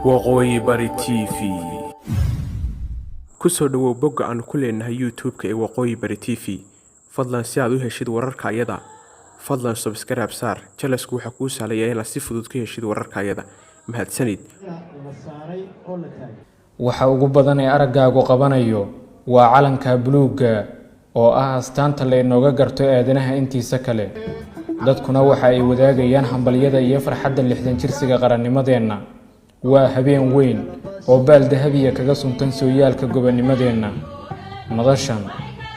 waqooyi bari TV kusoo dhawow bogga aan ku leenahay YouTube-ka ee waqooyi bari TV fadlan si aad u heshid wararka ayada fadlan subscribe saar jalasku waxa kuu sahlaya inaad si fudud ka heshid wararka ayada mahadsanid waxa ugu badan ee araggaagu qabanayo waa calanka buluugga oo ah astaanta la inooga garto aadanaha intiisa kale dadkuna waxa ay wadaagayaan hambalyada iyo farxadda 60 jirsiga qarannimadeenna waa habeen weyn oo baal dahabiya kaga suntan sooyaalka gobonnimadeenna madashan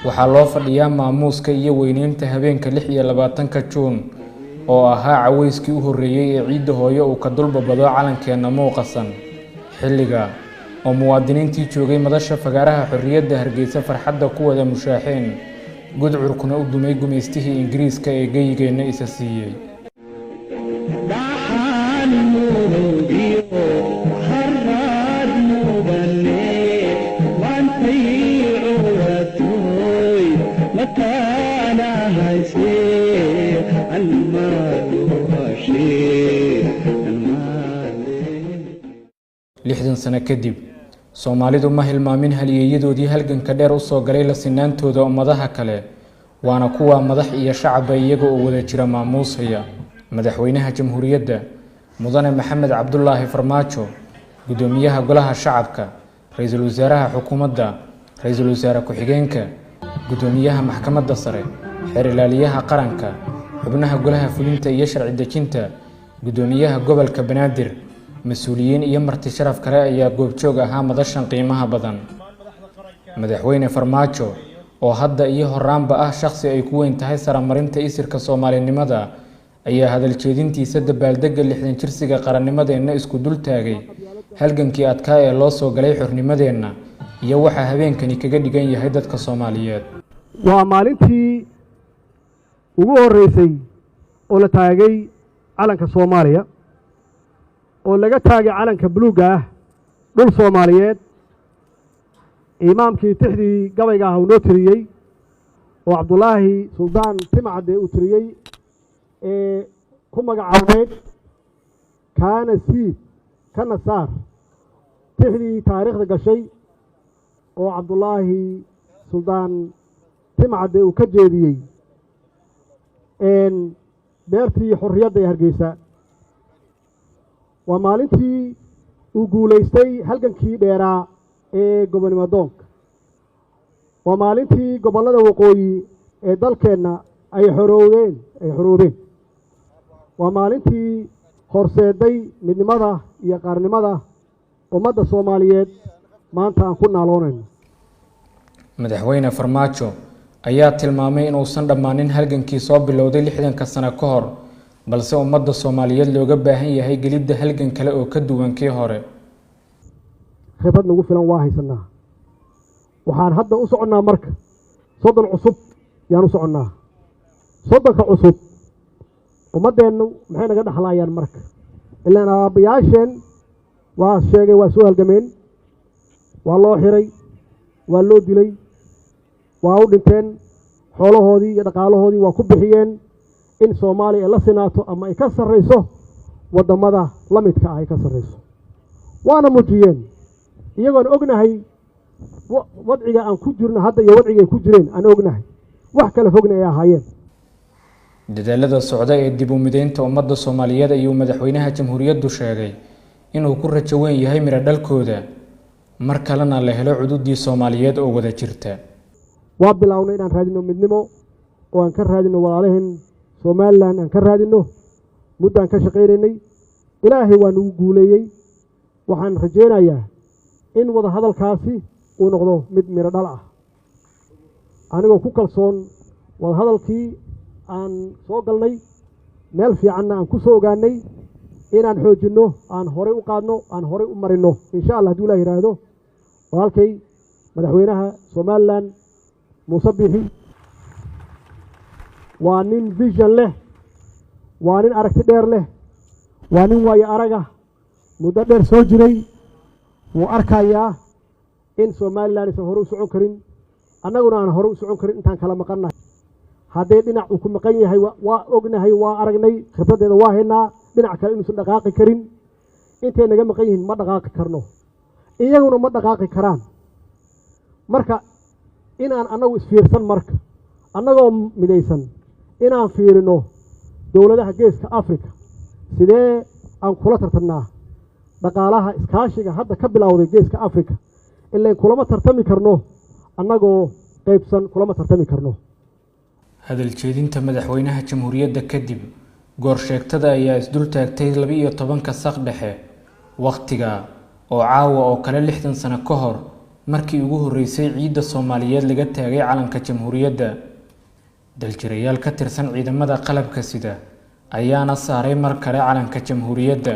waxaa loo fadhiyaa maamuuska iyo weynaynta habeenka 26 Juun oo ahaa cawayskii u horeeyay ee ciidda hooyo uu ka dulbabado calankeena muuqasan xilliga oo muwaadiniintii joogay madasha fagaaraha xorriyadda Hargeysa farxadda ku wada mushaaxeen gudcurkuna u dumay gumeystihii Ingiriiska ee geyigeena isa siiyay lixdan sano kadib Soomaalidu ma hilmaamin haliyeeyadoodii halganka dheer u soo galay la sinaantooda ummadaha kale waana kuwa madax iyo shacab iyaga oo wada jira maamuusaya madaxweynaha jamhuuriyadda mudane Maxamed Cabdullaahi Farmaajo gudoomiyaha golaha shacabka ra'iisul wasaaraha xukuumadda ra'iisul wasaare ku-xigeenka gudoomiyaha maxkamadda sare xeer ilaaliyaha qaranka xubnaha golaha fulinta iyo sharci dejinta gudoomiyaha gobolka Banaadir mas'uuliyiin iyo marti sharaf kale ayaa goobjoog ahaa madashan qiimaha badan madaxweyne Farmaajo oo hadda iyo horaanba ah shakhsi ay ku weyn tahay saramarinta isirka Soomaalinimada ayaa hadal jeedintiisa dabaaldegga 60 jirsiga qarannimadeenna isku dul taagay halgankii adkaa ee loo soo galay xornimadeenna iyo waxa habeenkani kaga dhigan yahay dadka Soomaaliyeed waa maalintii ugu horeysay oo la taagay calanka Soomaaliya oo laga taagay calanka buluugga ah dhul Soomaaliyeed imaamkii tixdii gabayga ah uu noo tiriyay oo Cabdullaahi Suldaan Timcade uu tiriyay ee ku magacaabeed kaana siib kana saar tixdii taariikhda gashay oo Cabdullaahi Suldaan Timcade uu ka jeediyey beertii xorriyadda ee Hargeysa waa maalintii uu guulaystay halgankii dheeraa ee gobonnimo doonka waa maalintii gobollada waqooyi ee dalkeenna ay xoroobeen waa maalintii horseeday midnimada iyo qaranimada ummadda Soomaaliyeed maanta aan ku naaloonayno madaxweyne Farmaajo ayaa tilmaamay inuusan dhammaanin halgankii soo bilowday 60 sano ka hor balse ummadda Soomaaliyeed looga baahan yahay gelidda halgan kale oo ka duwan kii hore khibrad nagu filan waa haysanaa waxaan hadda u soconnaa marka 30 cusub yaan u soconnaa 30ka cusub ummadeennu maxay naga dhaxlayaan marka ilaan aabayaasheen waa sheegay waa soo halgameen waa loo xiray waa loo dilay waa u dhinteen xoolahoodii iyo dhaqaalahoodii waa ku bixiyeen in Soomaaliya ay la sinaato ama ay ka sarreyso wadamada la midka ah ay ka sarreyso waana muujiyeen iyagoon ognahay wadciga aan ku jirno hadda iyo wadciga ay ku jireen aan ognahay wax kala fogna ay ahaayeen dadaalada socda ee dib u mideynta ummadda Soomaaliyeed ayuu madaxweynaha jamhuuriyaddu sheegay inuu ku rajo weyn yahay miro dhalkooda mar kalena la helo cududii Soomaaliyeed oo wada jirta waa bilawnay inaan raadino midnimo oo aan ka raadino walaalaheen Somaliland aan ka raadino muddaan ka shaqeynay ilaahay waa nagu guuleeyay waxaan rajeynayaa in wada hadalkaasi uu noqdo mid miro dhal ah anigoo ku kalsoon wada hadalkii aan soo galnay meel fiicanna aan ku soo ogaanay inaan xoojino aan hore u qaadno aan hore u marino insha Allah haddii Ilaahay yiraahdo walaalkay madaxweynaha Somaliland Muuse Biixi waa nin vision leh waa nin aragti dheer leh waa nin waayo araga muddo dheer soo jiray wuu arkayaa in Somaliland aysan hore u socon karin annaguna aan hore u socon karin intaan kala maqannahay haddii dhinac uu ku maqan yahay waa ognahay waa aragnay khibradeeda waa haynaa dhinac kale inuusan dhaqaaqi karin intay naga maqan yihiin ma dhaqaaqi karno iyaguna ma dhaqaaqi karaan marka inaan annagu isfiirsan marka annagoo midaysan inaan fiirino dowladaha geeska Afrika sidee aan kula tartannaa dhaqaalaha iskaashiga hadda ka bilowday geeska Afrika ilaa kulama tartami karno annagoo qaybsan kulama tartami karno hadal jeedinta madaxweynaha jamhuuriyadda kadib goor sheegtada ayaa isdul taagtay 12 saq dhexe waqtiga oo caawa oo kale 60 sano ka hor markii ugu horeysay ciidda Soomaaliyeed laga taagay calanka jamhuuriyadda daljirayaal ka tirsan ciidamada qalabka sida ayaana saaray mar kale calanka jamhuuriyadda